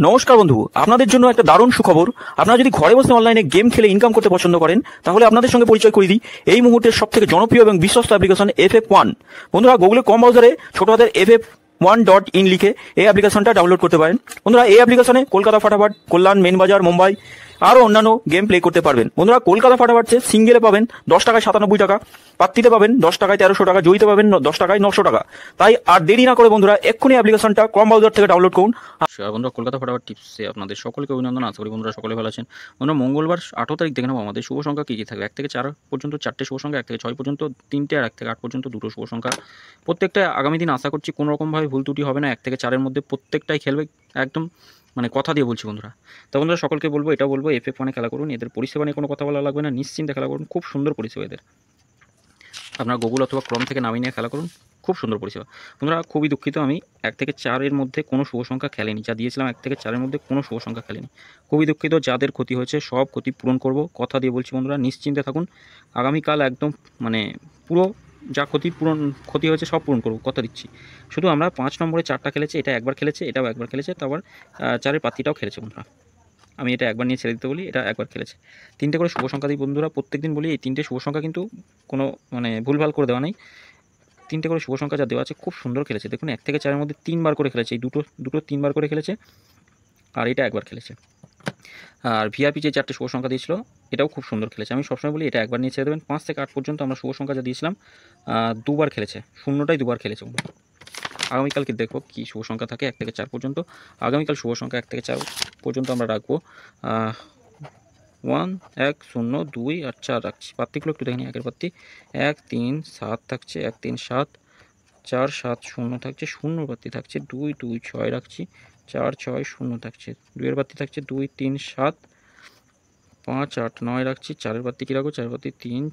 নমস্কার বন্ধু, আপনাদের জন্য একটা দারুণ সুখবর। আপনারা যদি ঘরে বসে অনলাইনে গেম খেলে ইনকাম করতে পছন্দ করেন, তাহলে আপনাদের সঙ্গে পরিচয় করিয়ে দিই এই মুহূর্তের সবথেকে জনপ্রিয় এবং বিশ্বস্ত অ্যাপ্লিকেশন FF1। বন্ধুরা, গুগলে কম ব্রাউজারে ছোট হাতের FF1.in লিখে এই অ্যাপ্লিকেশনটা ডাউনলোড করতে পারেন। বন্ধুরা, এই অ্যাপ্লিকেশনে কলকাতা ফাটাফাট, কল্যাণ, মেন বাজার, মুম্বাই আরও অন্যান্য গেম প্লে করতে পারবেন। বন্ধুরা, কলকাতা ফাটাফাটে সিঙ্গেলে পাবেন 10 টাকায় 97 টাকা, পাত্তিতে পাবেন 10 টাকায় 1300 টাকা, জয়ীতে পাবেন 10 টাকায় 900 টাকা। তাই আর দেরি না করে বন্ধুরা এক্ষুনি অ্যাপ্লিকেশনটা ক্রম ব্রাউজার থেকে ডাউনলোড করুন। বন্ধুরা, কলকাতা ফাটাফাট টিপসে আপনাদের সকলকে অভিনন্দন। আশা করি বন্ধুরা সকলে ভালো আছেন। বন্ধুরা, মঙ্গলবার 18 তারিখ দেখে নেবো আমাদের শুভ সংখ্যা কী কী থাকবে। 1 থেকে 4 পর্যন্ত 4টে শুভ সংখ্যা, 1 থেকে 6 পর্যন্ত 3টে, আর 1 থেকে 8 পর্যন্ত 2টো শুভ সংখ্যা। প্রত্যেকটা আগামী দিন আশা করছি কোনো রকমভাবে ভুল ত্রুটি হবে না। 1 থেকে 4-এর মধ্যে প্রত্যেকটাই খেলবে, একদম মানে কথা দিয়ে বলছি বন্ধুরা। তো বন্ধুরা, সকলকে বলবো, এটাও বলবো, FF1-এ খেলা করুন। এদের পরিষেবা নিয়ে কোনো কথা বলা লাগবে না, নিশ্চিন্তে খেলা করুন। খুব সুন্দর পরিষেবা এদের। আপনারা গুগল অথবা ক্রম থেকে নামিয়ে নিয়ে খেলা করুন, খুব সুন্দর পরিষেবা। বন্ধুরা, খুবই দুঃখিত, আমি 1 থেকে 4-এর মধ্যে কোনো শুভ সংখ্যা খেলেনি। যা দিয়েছিলাম 1 থেকে 4-এর মধ্যে কোনো শুভ সংখ্যা খেলেনি। খুবই দুঃখিত। যাদের ক্ষতি হয়েছে সব ক্ষতি পূরণ করব, কথা দিয়ে বলছি বন্ধুরা, নিশ্চিন্তে থাকুন। আগামীকাল একদম মানে পুরো যা ক্ষতি হয়েছে সব পূরণ করব, কথা দিচ্ছি। শুধু আমরা 5 নম্বরে 4টা খেলেছে, এটা একবার খেলেছে, এটাও একবার খেলেছে, তারপর 4-এর পাত্তিটাও খেলেছে বন্ধুরা। আমি এটা একবার নিয়ে ছেড়ে দিতে বলি, এটা একবার খেলেছে। 3টে করে শুভ সংখ্যা দিই বন্ধুরা, প্রত্যেকদিন বলি এই 3টে শুভ সংখ্যা কিন্তু কোনো মানে ভুলভাল করে দেওয়া নেই। 3টে করে শুভ সংখ্যা যা দেওয়া আছে খুব সুন্দর খেলেছে। দেখুন, 1 থেকে 4-এর মধ্যে 3বার করে খেলেছে, এই দুটো 3বার করে খেলেছে, আর এটা একবার খেলেছে। আর ভিআইপি যে 4টে শুভ সংখ্যা দিয়েছিল এটাও খুব সুন্দর খেলেছে। আমি সবসময় বলি এটা একবার নিয়ে ছেড়ে দেবেন। 5 থেকে 8 পর্যন্ত আমরা শুভ সংখ্যা যা দিয়েছিলাম 2বার খেলেছে, 0টাই 2বার খেলেছে। আগামীকালকে দেখবো কী শুভ সংখ্যা থাকে 1 থেকে 4 পর্যন্ত। আগামীকাল শুভ সংখ্যা 1 থেকে 4 পর্যন্ত আমরা রাখবো 1, 1, 0, 2 আর 4 রাখছি। পাত্তিগুলো একটু দেখে নিই। আগের পাত্তি 1, 3, 7 থাকছে, 1, 3, 7, 4, 7, 0 থাকছে, 0 পাত্তি থাকছে, 2, 2, 6 রাখছি, 4, 6, 0 থাকছে, 2-এর পাত্তি থাকছে 2, 3, 7, 5, 8, 9 রাখছি। 4-এর পাত্তি কী রাখবো? 4-এর পাত্তি 3,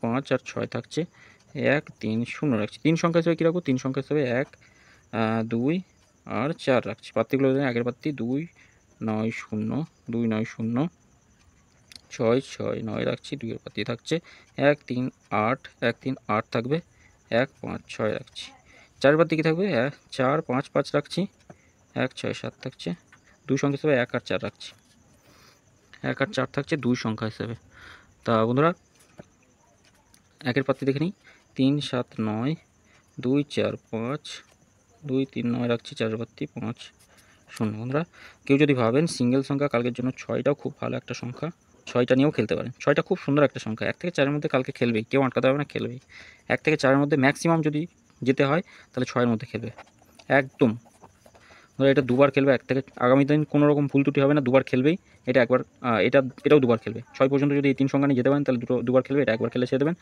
5 আর 6 থাকছে, 1, 3, 0 রাখছি। 3 সংখ্যা হিসেবে কী রাখবো? 3 সংখ্যা হিসেবে 1, 2 আর 4 রাখছি। পাত্তিগুলো আগের পাত্তি 2, 9, 0, 2, 9, 0, 6, 6, 9 রাখছি। 2-এর পাত্তি থাকছে 1, 3, 8, 1, 3, 8 থাকবে, 1, 5, 6 রাখছি। 4-এর পাত্তি কী থাকবে? 4, 5, 5 রাখছি, 1, 6, 7 থাকছে। 2 সংখ্যা হিসেবে 1 আর 4 রাখছি, 1 আর 4 থাকছে 2 সংখ্যা হিসেবে। তা বন্ধুরা, 1-এর পাত্তি দেখে নিই। 3, 7, 9, 2, 4, 5, 2, 3, 9 রাখছি। 4-এর পাত্তি 5, 0। বন্ধুরা, কেউ যদি ভাবেন সিঙ্গেল সংখ্যা কালকের জন্য 6টাও খুব ভালো একটা সংখ্যা, 6টা নিয়েও খেলতে পারেন। 6টা খুব সুন্দর একটা সংখ্যা। 1 থেকে 4-এর মধ্যে কালকে খেলবেই, কেউ আটকাতে পারবে না, খেলবেই। 1 থেকে 4-এর মধ্যে ম্যাক্সিমাম যদি যেতে হয় তাহলে 6-এর মধ্যে খেলবে একদম। এটা 2বার খেলবে। 1 থেকে আগামী দিন কোনো রকম ভুল ত্রুটি হবে না, 2বার খেলবেই। এটা একবার, এটাও 2বার খেলবে। 6 পর্যন্ত যদি এই 3 সংখ্যা নিয়ে যেতে পারেন তাহলে 2বার খেলবে, এটা একবার খেলে ছেড়ে দেবেন।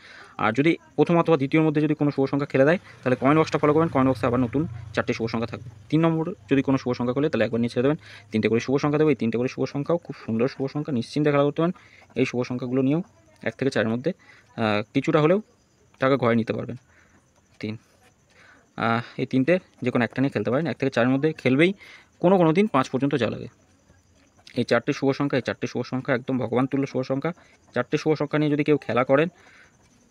আর যদি প্রথম অথবা দ্বিতীয়র মধ্যে যদি কোনো শুভ সংখ্যা খেলে দেয় তাহলে কমেন্ট বক্সটা ফলো করবেন, কমেন্ট বক্সে আবার নতুন 4টে শুভ সংখ্যা থাকবে। 3 নম্বর যদি কোনো শুভ সংখ্যা খোলে তাহলে একবার নিয়ে ছেড়ে দেবেন। 3টে করে শুভ সংখ্যা দেবে, এই 3টে করে শুভ সংখ্যাও খুব সুন্দর শুভ সংখ্যা, নিশ্চিন্তে খেলা করতে পারেন। এই শুভ সংখ্যাগুলো নিয়েও 1 থেকে 4-এর মধ্যে কিছুটা হলেও টাকা ঘরে নিতে পারবেন। এই 3টে যে কোনো একটা নিয়ে খেলতে পারেন। 1 থেকে 4-এর মধ্যে খেলবেই, কোনো দিন 5 পর্যন্ত যা লাগে। এই 4টে শুভ সংখ্যা, এই 4টে শুভ সংখ্যা একদম ভগবান তুল্য শুভ সংখ্যা। 4টে শুভ সংখ্যা নিয়ে যদি কেউ খেলা করেন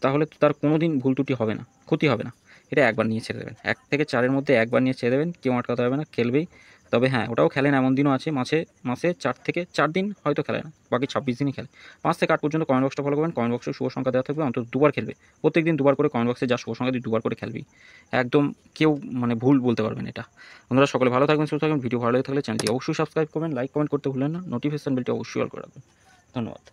তাহলে তো তার কোনো দিন ভুল ত্রুটি হবে না, ক্ষতি হবে না। এটা একবার নিয়ে ছেড়ে দেবেন। 1 থেকে 4-এর মধ্যে একবার নিয়ে ছেড়ে দেবেন, কেউ আটকাতে হবে না, খেলবেই। তবে হ্যাঁ, ওটাও খেলেন, এমন দিনও আছে মাসে 4 থেকে 4 দিন হয়তো খেলে না, বাকি 26 দিনই খেলে। 5 থেকে 8 পর্যন্ত কমেন্ট বক্সটা ফলো করবেন, কমেন্ট বক্সে শুভ সংখ্যা দেওয়া থাকবে, অন্তত 2বার খেলবে। প্রত্যেকদিন 2বার করে কমেন্ট বক্সে যা শুভ সংখ্যা 2বার করে খেলবি, একদম কেউ মানে ভুল বলতে পারবেন এটা। বন্ধুরা, সকলে ভালো থাকবেন, সুস্থ থাকবেন। ভিডিও ভালো লেগে থাকলে চ্যানেলটি অবশ্যই সাবস্ক্রাইব করবেন, লাইক কমেন্ট করতে ভুলবেন না, নোটিফিকেশন বেলটি অবশ্যই অল করে রাখবেন। ধন্যবাদ।